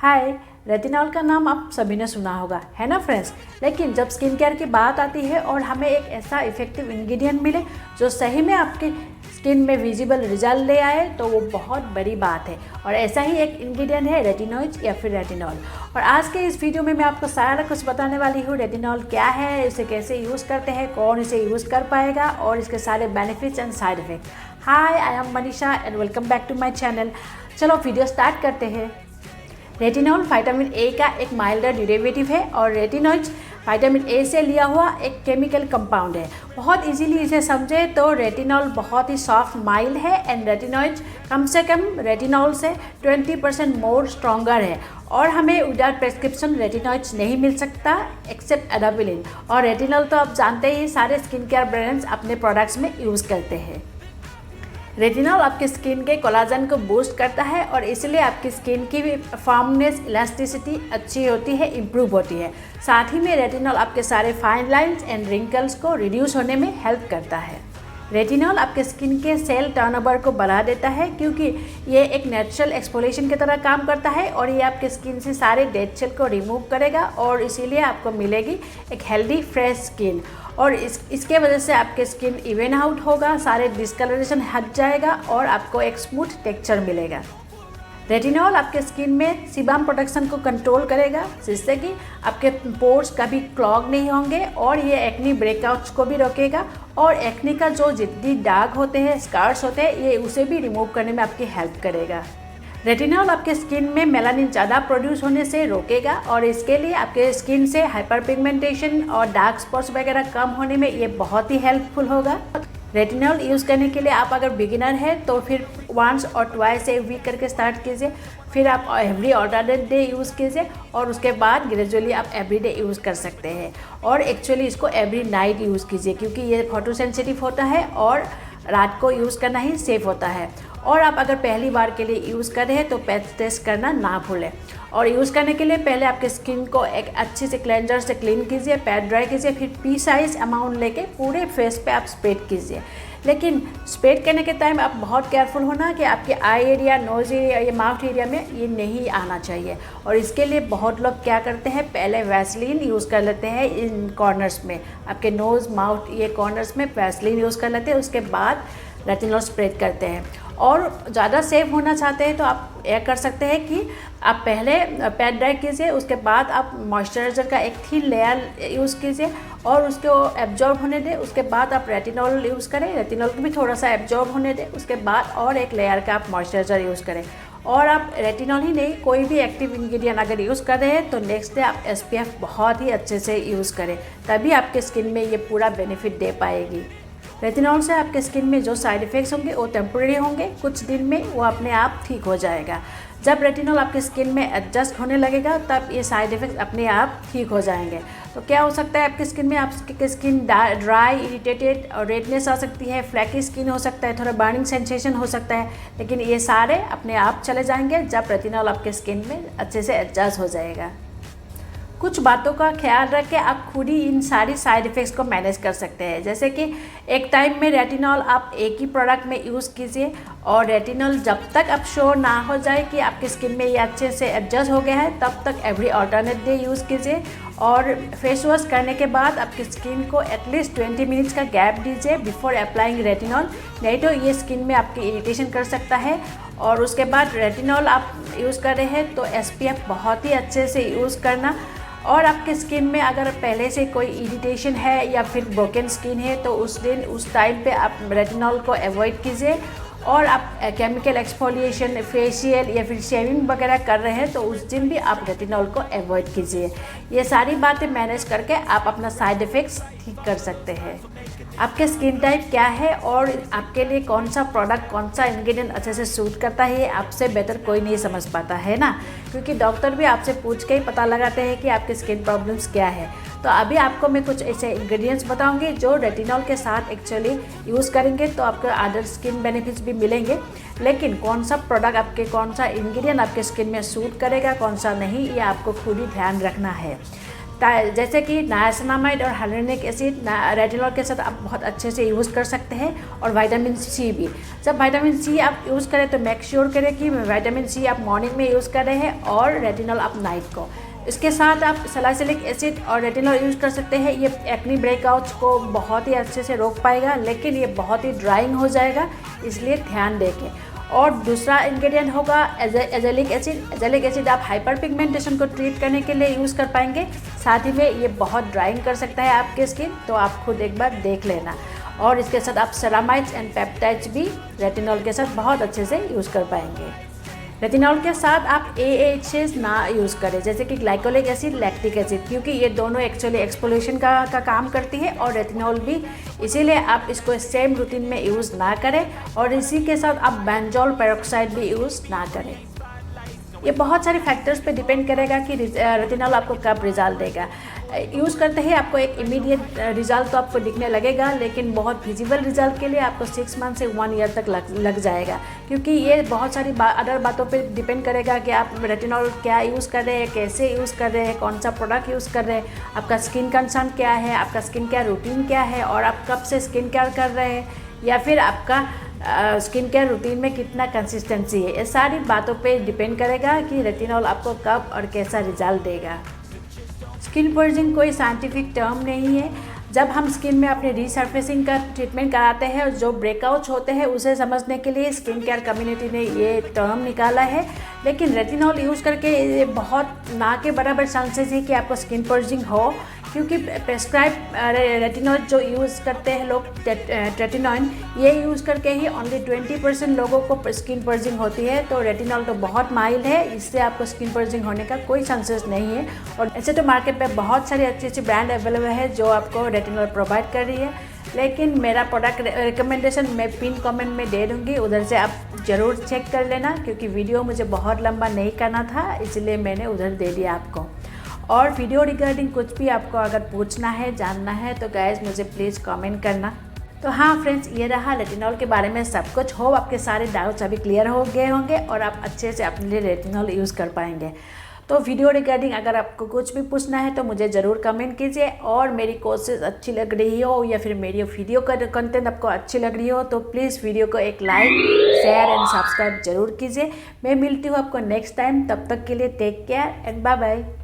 हाय, retinol का नाम आप सभी ने सुना होगा, है ना फ्रेंड्स। लेकिन जब स्किन केयर की बात आती है और हमें एक ऐसा इफेक्टिव इंग्रेडिएंट मिले जो सही में आपकी स्किन में विजिबल रिजल्ट ले आए, तो वो बहुत बड़ी बात है। और ऐसा ही एक इंग्रेडिएंट है रेटिनॉइड या फिर रेटिनॉल। और आज के इस वीडियो में मैं आपको सारा कुछ बताने वाली हूँ। रेटिनॉल क्या है, इसे कैसे यूज़ करते हैं, कौन इसे यूज़ कर पाएगा और इसके सारे benefits and side effect. Hi, I am Manisha and welcome back to my channel. चलो वीडियो स्टार्ट करते हैं। रेटिनॉल विटामिन ए का एक माइल्डर डेरिवेटिव है और रेटिनॉइड्स विटामिन ए से लिया हुआ एक केमिकल कंपाउंड है। बहुत इजीली इसे समझे तो रेटिनॉल बहुत ही सॉफ्ट माइल्ड है एंड रेटिनॉइड्स कम से कम रेटिनॉल से 20% मोर स्ट्रॉन्गर है। और हमें विदाउट प्रेस्क्रिप्शन रेटिनॉइड्स नहीं मिल सकता एक्सेप्ट अडाबिलिन। और रेटिनॉल तो आप जानते ही सारे स्किन केयर ब्रांड्स अपने प्रोडक्ट्स में यूज़ करते हैं। रेटिनॉल आपके स्किन के कोलाजन को बूस्ट करता है और इसलिए आपकी स्किन की फॉर्मनेस, इलास्टिसिटी अच्छी होती है, इम्प्रूव होती है। साथ ही में रेटिनॉल आपके सारे फाइन लाइंस एंड रिंकल्स को रिड्यूस होने में हेल्प करता है। रेटिनॉल आपके स्किन के सेल टर्नओवर को बढ़ा देता है क्योंकि ये एक नेचुरल एक्सफोलिएशन की तरह काम करता है और ये आपके स्किन से सारे डेड सेल को रिमूव करेगा और इसीलिए आपको मिलेगी एक हेल्दी फ्रेश स्किन। और इसके वजह से आपके स्किन इवन आउट होगा, सारे डिस्कलरेशन हट जाएगा और आपको एक स्मूथ टेक्सचर मिलेगा। रेटिनॉल आपके स्किन में सीबम प्रोडक्शन को कंट्रोल करेगा जिससे कि आपके पोर्स कभी क्लॉग नहीं होंगे और ये एक्नी ब्रेकआउट्स को भी रोकेगा और एक्नी का जो जितनी दाग होते हैं, स्कार्स होते हैं, ये उसे भी रिमूव करने में आपकी हेल्प करेगा। रेटिनॉल आपके स्किन में मेलानिन ज़्यादा प्रोड्यूस होने से रोकेगा और इसके लिए आपके स्किन से हाइपर पिगमेंटेशन और डार्क स्पॉट्स वगैरह कम होने में ये बहुत ही हेल्पफुल होगा। रेटिनॉल यूज़ करने के लिए आप अगर बिगिनर हैं तो फिर वंस और ट्वाइस ए वीक करके स्टार्ट कीजिए, फिर आप एवरी ऑल्टरनेट डे यूज़ कीजिए और उसके बाद ग्रेजुअली आप एवरी डे यूज़ कर सकते हैं। और एक्चुअली इसको एवरी नाइट यूज़ कीजिए क्योंकि ये फोटो सेंसिटिव होता है और रात को यूज़ करना ही सेफ़ होता है। और आप अगर पहली बार के लिए यूज़ कर रहे हैं तो पैच टेस्ट करना ना भूलें। और यूज़ करने के लिए पहले आपके स्किन को एक अच्छे से क्लेंजर से क्लीन कीजिए, पैड ड्राई कीजिए, फिर पी साइज अमाउंट लेके पूरे फेस पे आप स्प्रेड कीजिए। लेकिन स्प्रेड करने के टाइम आप बहुत केयरफुल होना कि आपके आई एरिया, नोज एरिया या माउथ एरिया में ये नहीं आना चाहिए। और इसके लिए बहुत लोग क्या करते हैं, पहले वैसलीन यूज़ कर लेते हैं इन कॉर्नर्स में, आपके नोज़, माउथ, ये कॉर्नर्स में वैसलीन यूज़ कर लेते हैं, उसके बाद रेटिनॉल स्प्रेड करते हैं। और ज़्यादा सेफ होना चाहते हैं तो आप यह कर सकते हैं कि आप पहले पैड ड्राई कीजिए, उसके बाद आप मॉइस्चराइज़र का एक थिन लेयर यूज़ कीजिए और उसको एब्जॉर्ब होने दें। उसके बाद आप रेटिनॉल यूज़ करें, रेटिनॉल को भी थोड़ा सा एब्जॉर्ब होने दें, उसके बाद और एक लेयर का आप मॉइस्चराइज़र यूज़ करें। और आप रेटिनॉल ही नहीं, कोई भी एक्टिव इंग्रेडिएंट अगर यूज़ कर रहे हैं तो नेक्स्ट डे आप SPF बहुत ही अच्छे से यूज़ करें, तभी आपके स्किन में ये पूरा बेनिफिट दे पाएगी। रेटिनॉल से आपके स्किन में जो साइड इफ़ेक्ट्स होंगे वो टेम्परेरी होंगे, कुछ दिन में वो अपने आप ठीक हो जाएगा। जब रेटिनॉल आपके स्किन में एडजस्ट होने लगेगा तब ये साइड इफ़ेक्ट्स अपने आप ठीक हो जाएंगे। तो क्या हो सकता है आपकी स्किन में, आपकी स्किन ड्राई, इरिटेटेड और रेडनेस आ सकती है, फ्लैकी स्किन हो सकता है, थोड़ा बर्निंग सेंसेशन हो सकता है, लेकिन ये सारे अपने आप चले जाएंगे जब रेटिनॉल आपके स्किन में अच्छे से एडजस्ट हो जाएगा। कुछ बातों का ख्याल रख के आप खुद ही इन सारी साइड इफ़ेक्ट्स को मैनेज कर सकते हैं। जैसे कि एक टाइम में रेटिनॉल आप एक ही प्रोडक्ट में यूज़ कीजिए और रेटिनॉल जब तक आप श्योर ना हो जाए कि आपकी स्किन में ये अच्छे से एडजस्ट हो गया है तब तक एवरी ऑल्टरनेट डे यूज़ कीजिए। और फेस वॉश करने के बाद आपकी स्किन को एटलीस्ट 20 मिनट्स का गैप दीजिए बिफोर अप्लाइंग रेटिनॉल, नहीं तो ये स्किन में आपकी इरिटेशन कर सकता है। और उसके बाद रेटिनॉल आप यूज़ कर रहे हैं तो SPF बहुत ही अच्छे से यूज़ करना। और आपके स्किन में अगर पहले से कोई इरिटेशन है या फिर ब्रोकन स्किन है तो उस टाइम पे आप रेटिनॉल को अवॉइड कीजिए। और आप केमिकल एक्सफोलिएशन, फेशियल या फिर शेविंग वगैरह कर रहे हैं तो उस दिन भी आप रेटिनॉल को अवॉइड कीजिए। ये सारी बातें मैनेज करके आप अपना साइड इफ़ेक्ट्स ठीक कर सकते हैं। आपके स्किन टाइप क्या है और आपके लिए कौन सा प्रोडक्ट, कौन सा इंग्रेडिएंट अच्छे से सूट करता है, ये आपसे बेहतर कोई नहीं समझ पाता है ना, क्योंकि डॉक्टर भी आपसे पूछ के ही पता लगाते हैं कि आपके स्किन प्रॉब्लम्स क्या है। तो अभी आपको मैं कुछ ऐसे इंग्रेडिएंट्स बताऊंगी जो रेटिनॉल के साथ एक्चुअली यूज़ करेंगे तो आपको अदर स्किन बेनिफिट्स भी मिलेंगे। लेकिन कौन सा प्रोडक्ट आपके, कौन सा इंग्रेडिएंट आपके स्किन में सूट करेगा, कौन सा नहीं, ये आपको खुद ही ध्यान रखना है। जैसे कि नायासिनामाइड और हाइलुरोनिक एसिड रेटिनॉल के साथ आप बहुत अच्छे से यूज़ कर सकते हैं, और विटामिन सी भी। जब विटामिन सी आप यूज़ करें तो मेक श्योर करें कि विटामिन सी आप मॉर्निंग में यूज़ कर रहे हैं और रेटिनॉल आप नाइट को। इसके साथ आप सैलिसिलिक एसिड और रेटिनॉल यूज़ कर सकते हैं। ये एक्ने ब्रेकआउट्स को बहुत ही अच्छे से रोक पाएगा, लेकिन ये बहुत ही ड्राइंग हो जाएगा, इसलिए ध्यान देके। और दूसरा इंग्रेडिएंट होगा एजेलिक एसिड। एजेलिक एसिड आप हाइपर पिगमेंटेशन को ट्रीट करने के लिए यूज़ कर पाएंगे। साथ ही में ये बहुत ड्राइंग कर सकता है आपके स्किन, तो आप खुद एक बार देख लेना। और इसके साथ आप सेरामाइड्स एंड पेप्टाइड्स भी रेटिनॉल के साथ बहुत अच्छे से यूज़ कर पाएंगे। रेटिनॉल के साथ आप AHAs ना यूज़ करें, जैसे कि ग्लाइकोलिक एसिड, लैक्टिक एसिड, क्योंकि ये दोनों एक्चुअली एक्सफोलिएशन का काम करती है, और रेटिनॉल भी, इसीलिए आप इसको सेम रूटीन में यूज़ ना करें। और इसी के साथ आप बेंजोल पेरोक्साइड भी यूज़ ना करें। ये बहुत सारे फैक्टर्स पे डिपेंड करेगा कि रेटिनॉल आपको कब रिजल्ट देगा। यूज़ करते ही आपको एक इमीडिएट रिजल्ट तो आपको दिखने लगेगा, लेकिन बहुत विजिबल रिजल्ट के लिए आपको 6 मंथ से 1 ईयर तक लग जाएगा, क्योंकि ये बहुत सारी अदर बातों पे डिपेंड करेगा कि आप रेटिनॉल क्या यूज़ कर रहे हैं, कैसे यूज़ कर रहे हैं, कौन सा प्रोडक्ट यूज़ कर रहे हैं, आपका स्किन कंसर्न क्या है, आपका स्किन केयर रूटीन क्या है, और आप कब से स्किन केयर कर रहे हैं, या फिर आपका स्किन केयर रूटीन में कितना कंसिस्टेंसी है। ये सारी बातों पे डिपेंड करेगा कि रेटिनॉल आपको कब और कैसा रिजल्ट देगा। स्किन पर्जिंग कोई साइंटिफिक टर्म नहीं है। जब हम स्किन में अपने रीसर्फेसिंग का ट्रीटमेंट कराते हैं और जो ब्रेकआउट्स होते हैं उसे समझने के लिए स्किन केयर कम्युनिटी ने ये टर्म निकाला है। लेकिन रेटिनॉल यूज़ करके ये बहुत ना के बराबर चांसेस है कि आपको स्किन पर्जिंग हो, क्योंकि प्रेस्क्राइब रेटिनॉल जो यूज़ करते हैं लोग, ट्रेटिनॉइन, ये यूज़ करके ही ओनली 20% लोगों को स्किन पर्जिंग होती है। तो रेटिनॉल तो बहुत माइल्ड है, इससे आपको स्किन पर्जिंग होने का कोई चांसेस नहीं है। और ऐसे तो मार्केट में बहुत सारी अच्छी अच्छी ब्रांड अवेलेबल है जो आपको रेटिनॉल प्रोवाइड कर रही है, लेकिन मेरा प्रोडक्ट रिकमेंडेशन मैं पिन कमेंट में दे दूँगी, उधर से आप ज़रूर चेक कर लेना, क्योंकि वीडियो मुझे बहुत लंबा नहीं करना था, इसलिए मैंने उधर दे दिया आपको। और वीडियो रिगार्डिंग कुछ भी आपको अगर पूछना है, जानना है, तो गाइस मुझे प्लीज़ कमेंट करना। तो हाँ फ्रेंड्स, ये रहा रेटिनॉल के बारे में सब कुछ। होप आपके सारे डाउट्स अभी क्लियर हो गए होंगे और आप अच्छे से अपने लिए रेटिनॉल यूज़ कर पाएंगे। तो वीडियो रिगार्डिंग अगर आपको कुछ भी पूछना है तो मुझे ज़रूर कमेंट कीजिए। और मेरी कोशिश अच्छी लग रही हो या फिर मेरी वीडियो का कंटेंट आपको अच्छी लग रही हो तो प्लीज़ वीडियो को एक लाइक, शेयर एंड सब्सक्राइब जरूर कीजिए। मैं मिलती हूँ आपको नेक्स्ट टाइम, तब तक के लिए take care and bye bye.